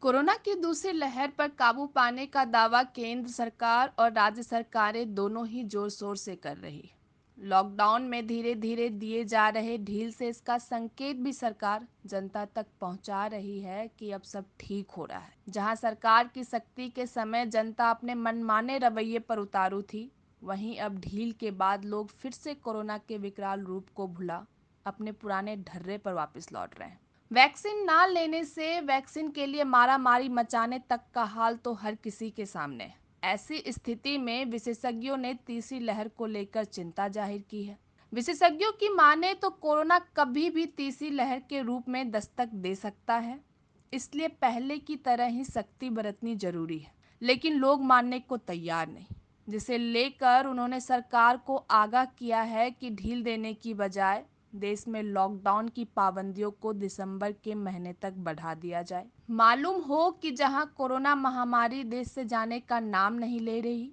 Corona की दूसरी लहर पर काबू पाने का दावा केंद्र सरकार और राज्य सरकारें दोनों ही जोर शोर से कर रही। लॉकडाउन में धीरे धीरे दिए जा रहे ढील से इसका संकेत भी सरकार जनता तक पहुंचा रही है कि अब सब ठीक हो रहा है। जहां सरकार की सख्ती के समय जनता अपने मनमाने रवैये पर उतारू थी, वहीं अब ढील के बाद लोग फिर से कोरोना के विकराल रूप को भुला अपने पुराने ढर्रे पर वापस लौट रहे हैं। वैक्सीन ना लेने से वैक्सीन के लिए मारामारी मचाने तक का हाल तो हर किसी के सामने है। ऐसी स्थिति में विशेषज्ञों ने तीसरी लहर को लेकर चिंता जाहिर की है। विशेषज्ञों की माने तो कोरोना कभी भी तीसरी लहर के रूप में दस्तक दे सकता है, इसलिए पहले की तरह ही सख्ती बरतनी जरूरी है। लेकिन लोग मानने को तैयार नहीं, जिसे लेकर उन्होंने सरकार को आगाह किया है कि ढील देने की बजाय देश में लॉकडाउन की पाबंदियों को दिसंबर के महीने तक बढ़ा दिया जाए। मालूम हो कि जहां कोरोना महामारी देश से जाने का नाम नहीं ले रही,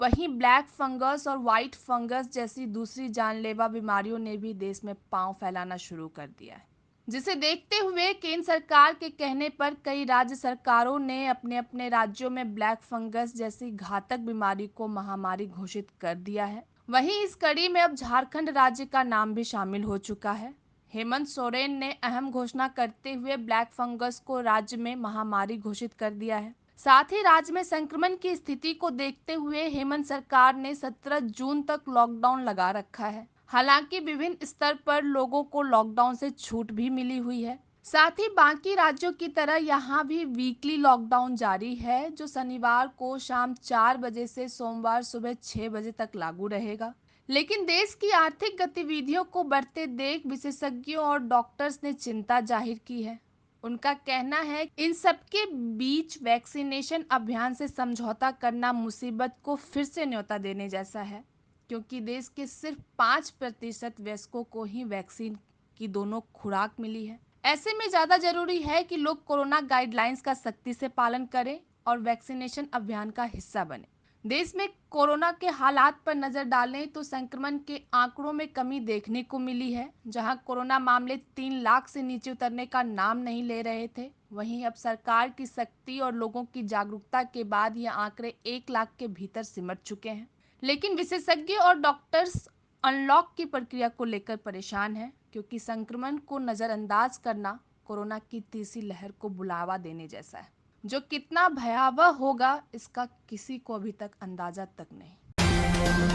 वहीं ब्लैक फंगस और वाइट फंगस जैसी दूसरी जानलेवा बीमारियों ने भी देश में पांव फैलाना शुरू कर दिया है। जिसे देखते हुए केंद्र सरकार के कहने पर कई राज्य सरकारों ने अपने अपने राज्यों में ब्लैक फंगस जैसी घातक बीमारी को महामारी घोषित कर दिया है। वहीं इस कड़ी में अब झारखंड राज्य का नाम भी शामिल हो चुका है। हेमंत सोरेन ने अहम घोषणा करते हुए ब्लैक फंगस को राज्य में महामारी घोषित कर दिया है। साथ ही राज्य में संक्रमण की स्थिति को देखते हुए हेमंत सरकार ने 17 जून तक लॉकडाउन लगा रखा है। हालांकि विभिन्न स्तर पर लोगों को लॉकडाउन से छूट भी मिली हुई है। साथ ही बाकी राज्यों की तरह यहाँ भी वीकली लॉकडाउन जारी है, जो शनिवार को शाम 4 बजे से सोमवार सुबह 6 बजे तक लागू रहेगा। लेकिन देश की आर्थिक गतिविधियों को बढ़ते देख विशेषज्ञों और डॉक्टर्स ने चिंता जाहिर की है। उनका कहना है कि इन सबके बीच वैक्सीनेशन अभियान से समझौता करना मुसीबत को फिर से न्योता देने जैसा है, क्योंकि देश के सिर्फ 5% वयस्कों को ही वैक्सीन की दोनों खुराक मिली है। ऐसे में ज़्यादा जरूरी है कि लोग कोरोना गाइडलाइंस का सख्ती से पालन करें और वैक्सीनेशन अभियान का हिस्सा बने। देश में कोरोना के हालात पर नजर डालें तो संक्रमण के आंकड़ों में कमी देखने को मिली है। जहां कोरोना मामले 3 लाख से नीचे उतरने का नाम नहीं ले रहे थे, वहीं अब सरकार की सख्ती और लोगों की जागरूकता के बाद ये आंकड़े 1 लाख के भीतर सिमट चुके हैं। लेकिन विशेषज्ञ और डॉक्टर्स अनलॉक की प्रक्रिया को लेकर परेशान हैं, क्योंकि संक्रमण को नज़रअंदाज करना कोरोना की तीसरी लहर को बुलावा देने जैसा है, जो कितना भयावह होगा इसका किसी को अभी तक अंदाजा तक नहीं।